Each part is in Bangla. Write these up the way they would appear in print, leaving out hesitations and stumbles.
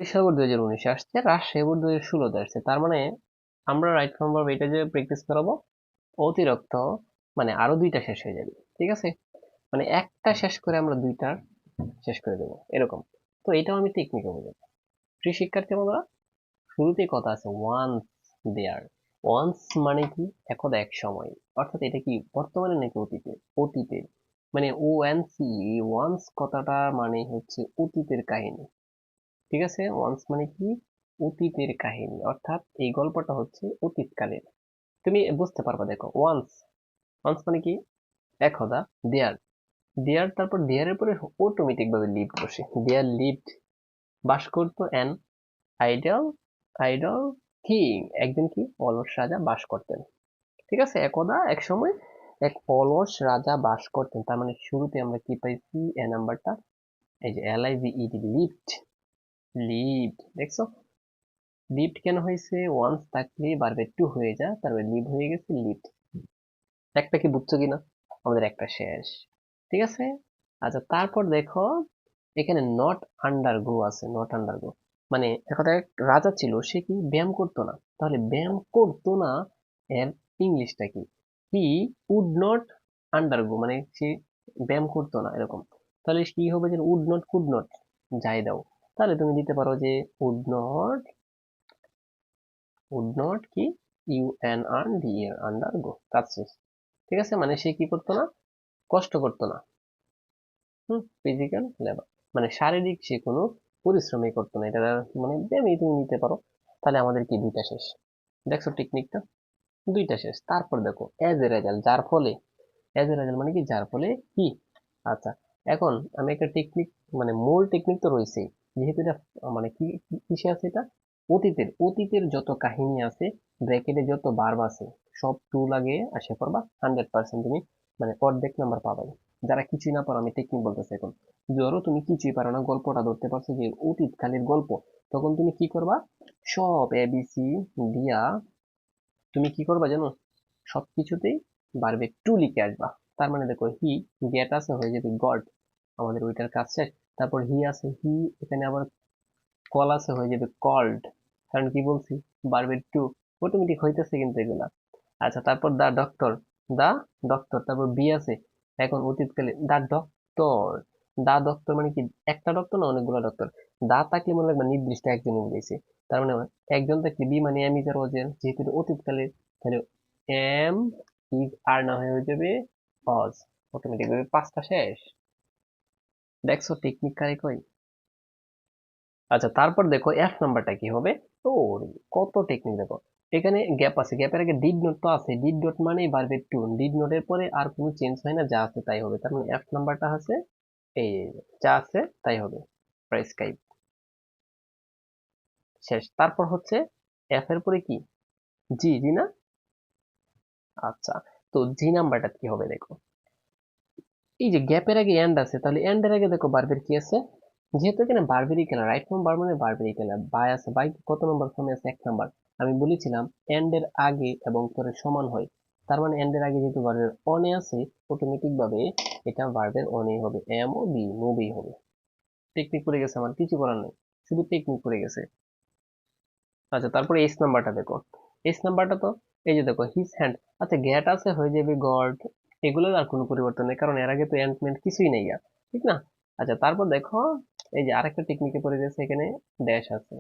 বরিশাল বোর্ড 2019 আসছে, রাজশাহী বোর্ড 2016 আসছে। তার মানে আমরা রাইট ফর্ম ভার্ব এটা যে প্র্যাকটিস করাবো, অতিরিক্ত মানে আরো দুইটা শেষ হয়ে যাবে। ঠিক আছে, মানে একটা শেষ করে আমরা দুইটা শেষ করে দেবো এরকম। তো এটাও আমি টেকনিকে বোঝাবো। প্রিয় শিক্ষার্থী বন্ধুরা, শুরুতেই কথা আছে ওয়ান্স দেয়ার। ওয়ান্স মানে কি? একদা এক সময়। অর্থাৎ এটা কি বর্তমানে নাকি অতীতে? অতীতে। মানে ও এন সি, ওয়ান্স কথাটা মানে হচ্ছে অতীতের কাহিনী। ঠিক আছে, ওয়ান্স মানে কি? অতীতের কাহিনী। অর্থাৎ এই গল্পটা হচ্ছে অতীতকালের। তুমি বুঝতে পারবা, দেখো ওয়ান্স, ওয়ান্স মানে কি? একদা। দেয়ার, দেয়ার, তারপর দেয়ারের পরে অটোমেটিক ভাবে লিভড বসে। দেয়ার লিভড, বাস করতো অ্যান আইডল, আইডল কিং, একজন কি অলস রাজা বাস করতেন। ঠিক আছে, একদা এক সময় এক অলস রাজা বাস করতেন। তার মানে শুরুতে আমরা কি পাইছি? এ নাম্বারটা, এই যে L I V E D, lived. Lived, দেখছো? লিভড কেন হয়েছে? ওয়ান্স থাকলে বারবার টু হয়ে যায়, তারপরে লিভ হয়ে গেছে লিভড। একটা কি বুঝছো কিনা? আমাদের একটা শেষ। ঠিক আছে। আচ্ছা, তারপর দেখো এখানে নট আন্ডার গো আছে। নট আন্ডার গো মানে একটা এক রাজা ছিল, সে কি ব্যায়াম করতো না। তাহলে ব্যায়াম করতো না এর ইংলিশটা কি? হি উড নট আন্ডার গো, মানে সে ব্যায়াম করতো না এরকম। তাহলে কি হবে? যে উড নট কুড নট, যাই দাও। তাহলে তুমি দিতে পারো যে উড নট, উড নট কি, ইউ এন আর ডি এর আন্ডার গো, কাজ শেষ। ঠিক আছে, মানে সে কি করতো না? কষ্ট করতো না। ফিজিক্যাল লেবার মানে শারীরিক সে কোনো পরিশ্রমই করতো না। এটা মানে ব্যায়ামই তুমি নিতে পারো। তাহলে আমাদের কি দুইটা শেষ? দেখছো টেকনিকটা? দুইটা শেষ। তারপর দেখো এজ এ রেজাল্ট, যার ফলে। এজ এ রেজাল্ট মানে কি? যার ফলে কি। আচ্ছা, এখন আমি একটা টেকনিক, মানে মূল টেকনিক তো রয়েছেই। যেহেতু এটা মানে কি কিসে আছে এটা? অতীতের, অতীতের যত কাহিনী আছে, ব্র্যাকেটে যত ভার্ব আছে, সব টু লাগিয়ে আসে পড়বা, 100% তুমি মানে অর্ধেক নাম্বার পাবাই। যারা কিছুই না পারো, আমি টেকনিক বলতেছি এখন। ধরো তুমি কিছুই পারো না, গল্পটা ধরতে পারছো যে অতীতকালের গল্প, তখন তুমি কি করবা? সব এবিসি দিয়া তুমি কি করবা জানো? সবকিছুতেই বারবে টু লিখে আসবা। তার মানে দেখো হি, গেট আছে হয়ে যাবে গড, আমাদের ওইটার কাজ শেষ। তারপর হি আছে, হি, এখানে আবার কল আছে হয়ে যাবে কল্ড। কারণ কি বলছি? বারবে টু, অটোমেটিক হইতেছে কিন্তু এগুলা। আচ্ছা, তারপর দা ডক্টর, দা ডক্টর, তারপর বি আছে, এখন অতীতকালে দা ডক্টর। দা ডক্টর মানে কি? একটা ডক্টর না, অনেকগুলো ডক্টর। দা থাকলে মনে রাখবা নির্দিষ্ট একজন ইংরেজি। তার মানে একজন থাকলে বি মানে এম ইজ আর ওয়াজ এর, যেহেতু এটা অতীতকালে, তাহলে এম ইজ আর না হয়ে যাবে অজ। অটোমেটিক ভাবে পাঁচটা শেষ। দেখছো টেকনিক কারে কই? আচ্ছা, তারপর দেখো এফ নাম্বারটা কি হবে? তো কত টেকনিক দেখো। এখানে গ্যাপ আছে, গ্যাপের আগে ডিড নোট তো আছে। ডিড নোট মানে ভার্বের টু, ডিড নোটের পরে আর কোনো চেঞ্জ হয় না, যা আছে তাই হবে। তার মানে এফ নাম্বারটা আছে এই যা আছে তাই হবে, প্রেসক্রাইব। শেষ। তারপর হচ্ছে এফ এর পরে কি? জি, জি না? আচ্ছা, তো জি নাম্বারটা কি হবে দেখো। এই যে গ্যাপের আগে এন্ড আছে, তাহলে এন্ড এর আগে দেখো ভার্বের কি আছে? যেহেতু এখানে বারবেরি খেলা, রাইট ফর্ম বার মানে বারবেরি খেলা, বাই আছে, বাই কত নম্বর ফর্মে আছে? এক নাম্বার। আমি বলেছিলাম এন্ড এর আগে এবং পরে সমান হয়। তার মানে এন্ড এর আগে যেহেতু ভার্বের অনে আছে, অটোমেটিক ভাবে এটা ভার্বের অনেই হবে, এম ও বি, মুভি হবে। টেকনিক পড়ে গেছে, আমার কিছু করার নেই, শুধু টেকনিক পড়ে গেছে। আচ্ছা, তারপরে এস নাম্বারটা দেখো। এস নাম্বারটা তো এই যে দেখো হিজ হ্যান্ড। আচ্ছা, গ্যাট আছে হয়ে যাবে গড। এগুলো আর কোনো পরিবর্তন নেই, কারণ এর আগে তো এন্ডমেন্ট কিছুই নেই আর, ঠিক না? আচ্ছা, তারপর দেখো এই যে আরেকটা টেকনিকে পড়ে গেছে, এখানে ড্যাশ আছে,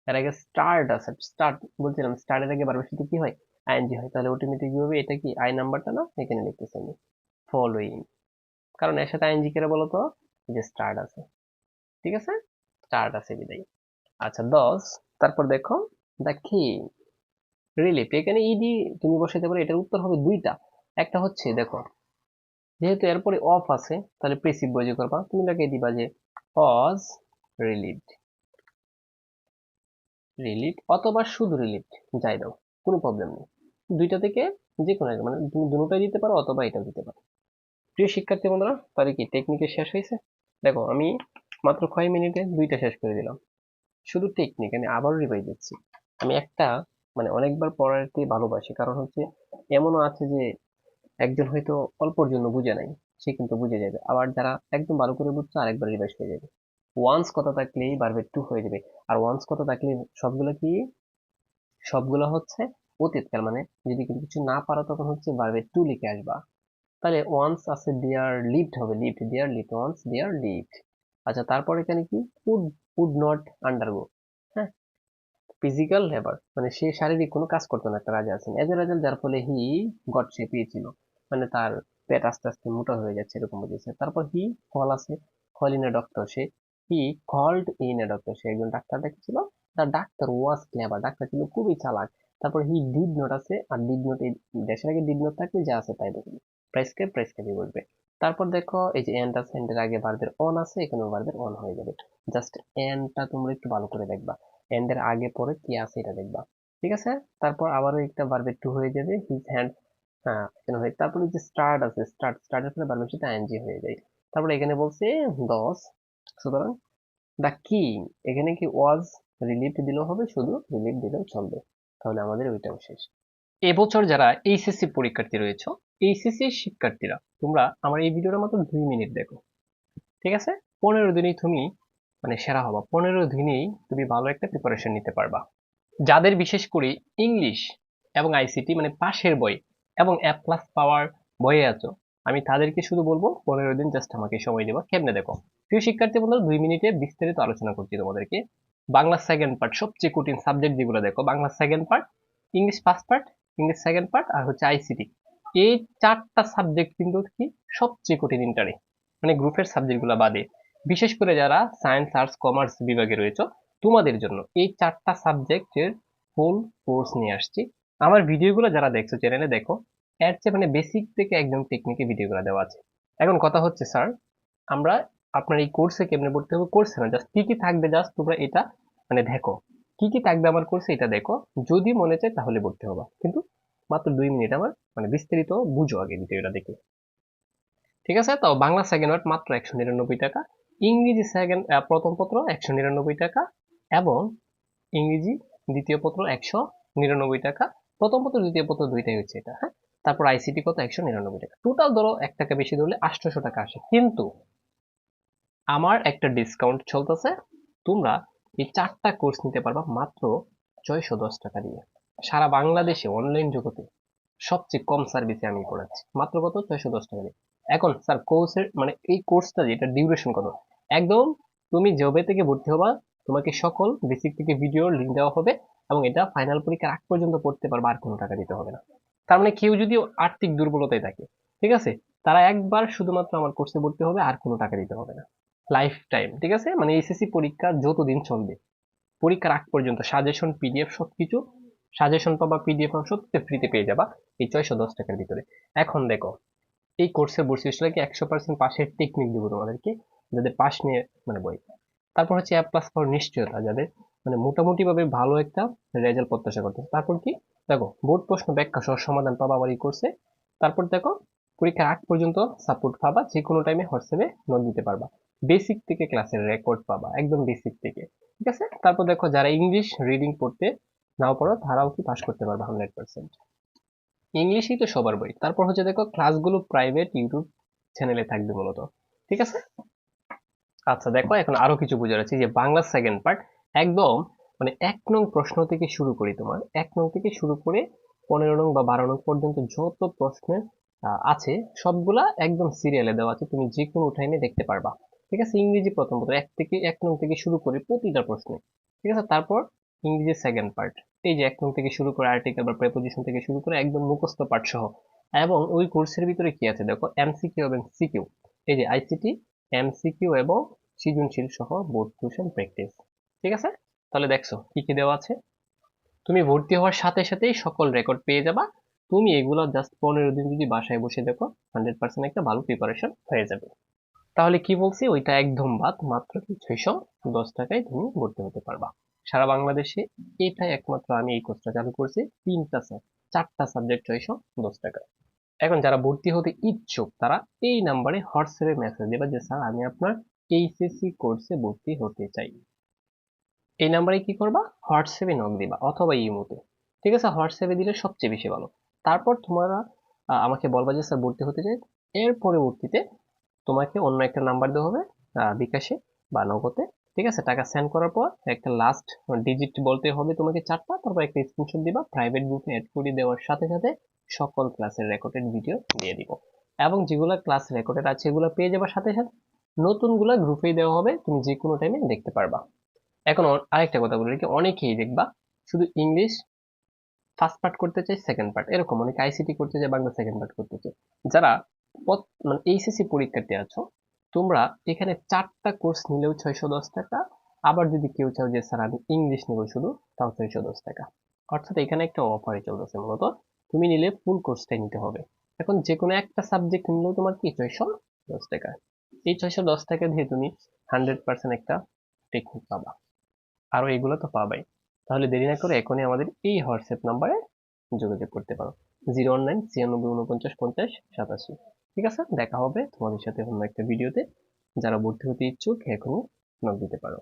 এর আগে স্টার্ট আছে। স্টার্ট বলছিলাম, স্টার্টের আগে বারবার সাথে কি হয়? আইএনজি হয়। তাহলে অটোমেটিক ভাবে এটা কি আই নাম্বারটা না? এখানে লিখতেছি আমি ফলোইং, কারণ এর সাথে আইএনজি কেন বলো তো? এই যে স্টার্ট আছে। ঠিক আছে, স্টার্ট আছে বিদায়। আচ্ছা, 10। তারপর দেখো দ্য কিং, রিলিফ, এখানে ইডি তুমি বসাতে পারো। এটার উত্তর হবে দুইটা। একটা হচ্ছে দেখো, যেহেতু এরপরে অফ আছে, তাহলে প্রেসিভ বয় করবা, তুমি তাকে দিবা যে অজ রিলিভড, রিলিভ অথবা শুধু রিলিভড, যাই দাও, কোনো প্রবলেম নেই। দুইটা থেকে যে কোনো একটা, মানে তুমি দুটোটাই দিতে পারো অথবা এটাও দিতে পারো। প্রিয় শিক্ষার্থী বন্ধুরা, তাহলে কি টেকনিকে শেষ হয়েছে? দেখো আমি মাত্র 6 মিনিটে দুইটা শেষ করে দিলাম, শুধু টেকনিক। আমি আবারও রিভাইজ দিচ্ছি। আমি একটা মানে অনেকবার পড়াতে ভালোবাসি, কারণ হচ্ছে এমনও আছে যে একজন হয়তো অল্পর জন্য বুঝে নাই, সে কিন্তু বুঝে যাবে। আবার যারা একদম ভালো করে বুঝছে, আরেকবার রিভাইজ হয়ে যাবে। ওয়ান্স কথা থাকলেই ভার্বের টু হয়ে যাবে। আর ওয়ান্স কথা থাকলে সবগুলো কি, সবগুলো হচ্ছে অতীতকাল, মানে যদি কিছু না পারো তখন হচ্ছে ভার্বের টু লিখে আসবা। তাহলে ওয়ান্স আছে দেয়ার লিভড হবে, lived there lived, once there lived. আচ্ছা, তারপর এখানে কি উড নট আন্ডারগো, হ্যাঁ, ফিজিক্যাল লেবার, মানে সে শারীরিক কোনো কাজ করতো না, একটা রাজা আছেন এজ এ রেজাল্ট, যার ফলে হি গট, সে পেয়েছিল, মানে তার পেট আস্তে আস্তে মোটা হয়ে যাচ্ছে এরকম বুঝেছে। তারপর হি কল আছে, কল ইন এ ডক্টর, সে he called in a doctor, সে একজন ডাক্তার ডেকেছিল। তার ডাক্তার ওয়াজ ক্লেভার, ডাক্তার ছিল খুবই চালাক। তারপর হি ডিড নট আছে, আর ডিড নট এই দেশের আগে ডিড নট থাকলে যা আছে তাই দেখবে, প্রেসক্রাইব প্রেসক্রাইবই বলবে। তারপর দেখো এই যে এন্ড আছে, এন্ডের আগে ভার্বের অন আছে, এখানে ভার্বের অন হয়ে যাবে। জাস্ট এন্ডটা তোমরা একটু ভালো করে দেখবা, এন্ড এর আগে পরে কি আছে এটা দেখবা, ঠিক আছে। তারপর আবারও একটা ভার্বের টু হয়ে যাবে, হিজ হ্যান্ড, হ্যাঁ এখানে হয়ে, তারপরে যে স্টার্ট আছে, স্টার্টের পরে ভার্বের সাথে আইএনজি হয়ে যায়। তারপরে এখানে বলছে 10, সুতরাং দ্য কিং, এখানে কি ওয়াজ রিলিভড দিলেও হবে, শুধু রিলিভ দিলেও চলবে, তাহলে আমাদের ওইটাও শেষ। এবছর যারা এইচএসসি পরীক্ষার্থী রয়েছে, এইচএসসি শিক্ষার্থীরা, তোমরা আমার এই ভিডিওটা মাত্র 2 মিনিট দেখো, ঠিক আছে। 15 দিনেই তুমি মানে সেরা হবা, 15 দিনেই তুমি ভালো একটা প্রিপারেশন নিতে পারবা। যাদের বিশেষ করে ইংলিশ এবং আইসিটি মানে পাশের বই এবং এ প্লাস পাওয়ার বইয়ে আছো, আমি তাদেরকে শুধু বলবো 15 দিন জাস্ট আমাকে সময় দেবো। কেমনে দেখো, প্রিয় শিক্ষার্থী বন্ধুরা, 2 মিনিটে বিস্তারিত আলোচনা করছি তোমাদেরকে। বাংলা সেকেন্ড পার্ট, সবচেয়ে কঠিন সাবজেক্ট যেগুলো দেখো, Bangla second part, English first part, English second part, আর হচ্ছে আইসিটি। এই 4টা সাবজেক্ট কিন্তু কি সবচেয়ে কঠিন ইন্টারে, মানে গ্রুপের সাবজেক্টগুলো বাদে। বিশেষ করে যারা সায়েন্স আর্টস কমার্স বিভাগে রয়েছে, তোমাদের জন্য এই 4টা সাবজেক্টের ফুল কোর্স নিয়ে আসছি। আমার ভিডিওগুলো যারা দেখছো চ্যানেলে দেখো, এর চেয়ে মানে বেসিক থেকে একদম টেকনিকে ভিডিওগুলো দেওয়া আছে। এখন কথা হচ্ছে স্যার, আমরা আপনার এই কোর্সে কেমনে ভর্তি হবে, কোর্সে না, জাস্ট কি কি থাকবে জাস্ট তোমরা এটা মানে দেখো, কি কি থাকবে আমার কোর্সে এটা দেখো, যদি মনে চায় তাহলে ভর্তি হবা, কিন্তু মাত্র 2 মিনিট আমার মানে বিস্তারিত বুঝো আগে ভিডিওটা দেখে, ঠিক আছে। তো বাংলা সেকেন্ড পার্ট মাত্র 199 টাকা, ইংরেজি সেকেন্ড প্রথম পত্র 199 টাকা, এবং ইংরেজি দ্বিতীয় পত্র 199 টাকা। প্রথম পত্র দ্বিতীয় পত্র দুইটাই হচ্ছে এটা, হ্যাঁ। তারপর আইসিটি কত, 199 টাকা, টোটাল ধরো 1 টাকা বেশি ধরলে 800 টাকা আসে। কিন্তু আমার একটা ডিসকাউন্ট চলতেছে, তোমরা এই 4টা কোর্স নিতে পারবা মাত্র 610 টাকা দিয়ে, সারা বাংলাদেশে অনলাইন জগতে সবচেয়ে কম সার্ভিসে আমি করাচ্ছি, মাত্র কত, 610 টাকা দিয়ে। এখন স্যার কোর্সের মানে এই কোর্সটা যেটা ডিউরেশন কত, একদম তুমি জবে থেকে ভর্তি হবা, তোমাকে সকল বেসিক থেকে ভিডিও লিঙ্ক দেওয়া হবে, এবং এটা ফাইনাল পরীক্ষার আগ পর্যন্ত পড়তে পারবা, আর কোনো টাকা দিতে হবে না। তার মানে কেউ যদি আর্থিক দুর্বলতায় থাকে, ঠিক আছে, তারা একবার শুধুমাত্র আমার কোর্সে ভর্তি হবে, আর কোনো টাকা দিতে হবে না, লাইফ টাইম, ঠিক আছে। মানে এসএসসি পরীক্ষা যতদিন চলবে, পরীক্ষার আগ পর্যন্ত সাজেশন পিডিএফ সবকিছু, সাজেশন পাবা, পিডিএফ সব ফ্রিতে পেয়ে যাবা এই 610 টাকার ভিতরে। এখন দেখো, এই কোর্সের বৈশিষ্ট্যটা কি, 100% পাশের টেকনিক দেবো তোমাদেরকে, যাদের পাশ নিয়ে মানে বই। তারপর হচ্ছে এ প্লাস পাওয়ার নিশ্চয়তা, যাদের মানে মোটামুটি ভাবে ভালো একটা রেজাল্ট প্রত্যাশা করতে। তারপর কি, দেখো বোর্ড প্রশ্ন ব্যাখ্যা সহ সমাধান পাবা আমার এই কোর্সে। তারপর দেখো পরীক্ষার আগ পর্যন্ত সাপোর্ট পাবা, যে কোনো টাইমে হোয়াটসঅ্যাপে নোট দিতে পারবা, বেসিক থেকে ক্লাসের রেকর্ড পাবা একদম বেসিক থেকে, ঠিক আছে। তারপর দেখো যারা ইংলিশ রিডিং পড়তে নাও পারো, তারাও কি পাস করতে পারবে 100%। ইংলিশই তো সবার বই। তারপর হচ্ছে দেখো ক্লাসগুলো প্রাইভেট ইউটিউব চ্যানেলে থাকবে মূলত, ঠিক আছে। আচ্ছা দেখো, এখন আরো কিছু বোঝার আছে, যে বাংলা সেকেন্ড পার্ট একদম মানে 1 নং প্রশ্ন থেকে শুরু করি, তোমার 1 নং থেকে শুরু করে 15 নং বা 12 নং পর্যন্ত যত প্রশ্নের আছে, সবগুলা একদম সিরিয়ালে দেওয়া আছে, তুমি যে কোনো টাইমে দেখতে পারবা, ঠিক আছে। ইংরেজি প্রথম পত্র 1 নং থেকে শুরু করে প্রতিটা প্রশ্নে, ঠিক আছে। তারপর ইংরেজি সেকেন্ড পার্ট, এই যে 1 নং থেকে শুরু করে আর্টিকেল বা প্রেপোজিশন থেকে শুরু করে একদম মুখস্থ পাঠ সহ। এবং ওই কোর্সের ভিতরে কি আছে দেখো, এমসিকিউ এবং সিকিউ, এই যে আইসিটি এমসিকিউ এবং সৃজনশীল সহ বোর্ড কোশ্চেন প্র্যাকটিস, ঠিক আছে। তাহলে দেখছো কি কি দেওয়া আছে, তুমি ভর্তি হওয়ার সাথে সাথেই সকল রেকর্ড পেয়ে যাবা। তুমি এগুলো জাস্ট 15 দিন যদি বাসায় বসে দেখো, 100% একটা ভালো প্রিপারেশন হয়ে যাবে। তাহলে কি বলছি, ওইটা একদম বাদ, মাত্র কি 610 টাকায় তুমি ভর্তি হতে পারবা সারা বাংলাদেশে। এটাই একমাত্র আমি এই কোর্সটা চালু করছি, 4টা সাবজেক্ট 610 টাকায়। এখন যারা ভর্তি হতে ইচ্ছুক, তারা এই নাম্বারে হোয়াটসঅ্যাপে মেসেজ দেবা যে স্যার আমি আপনার এইচএসসি কোর্সে ভর্তি হতে চাই। এই নাম্বারে কি করবা, হোয়াটসঅ্যাপে নক দিবা অথবা ইমোতে, ঠিক আছে। হোয়াটসঅ্যাপে দিলে সবচেয়ে বেশি ভালো। তারপর তোমরা আমাকে বলবা যে স্যার ভর্তি হতে চাই। এর পরবর্তীতে তোমাকে অন্য একটা নাম্বার দেওয়া হবে বিকাশে, বা নগদে। ঠিক আছে, টাকা সেন্ড করার পর একটা লাস্ট ডিজিট বলতে হবে তোমাকে 4টা, তারপর একটা স্ক্রিনশট দিবা, প্রাইভেট গ্রুপে অ্যাড করে দেওয়ার সাথে সাথে সকল ক্লাসের রেকর্ডেড ভিডিও দিয়ে দিব। এবং যেগুলো ক্লাস রেকর্ডেড আছে এগুলো পেয়ে যাবার সাথে সাথে নতুনগুলা গ্রুপেই দেওয়া হবে, তুমি যে কোনো টাইমে দেখতে পারবা। এখন আরেকটা কথা বলি কি, অনেকেই দেখবা শুধু ইংলিশ ফার্স্ট পার্ট করতে চাই, সেকেন্ড পার্ট, এরকম অনেক আইসিটি করতে চাই, বাংলা সেকেন্ড পার্ট করতে চাই। যারা মানে এইচএসসি পরীক্ষার্থী আছো, তোমরা এখানে 4টা কোর্স নিলেও 610 টাকা। আবার যদি কেউ চাও যে স্যার আমি ইংলিশ নেবো শুধু, তাও 610 টাকা। অর্থাৎ এখানে একটা অফারই চলতেছে মূলত, তুমি নিলে ফুল কোর্সটাই নিতে হবে। এখন যে কোনো একটা সাবজেক্ট নিলেও তোমার কি 610 টাকা। এই 610 টাকা দিয়ে তুমি 100% একটা টেকনিক পাবা, আরো এগুলো তো পাবাই। তাহলে দেরি না করে এখনই আমাদের এই হোয়াটসঅ্যাপ নাম্বারে যোগাযোগ করতে পারো, 019 96 49 50 87। ঠিক আছে, দেখা হবে তোমাদের সাথে অন্য একটা ভিডিওতে। যারা ভর্তি হতে ইচ্ছুক এখনই নক দিতে পারো।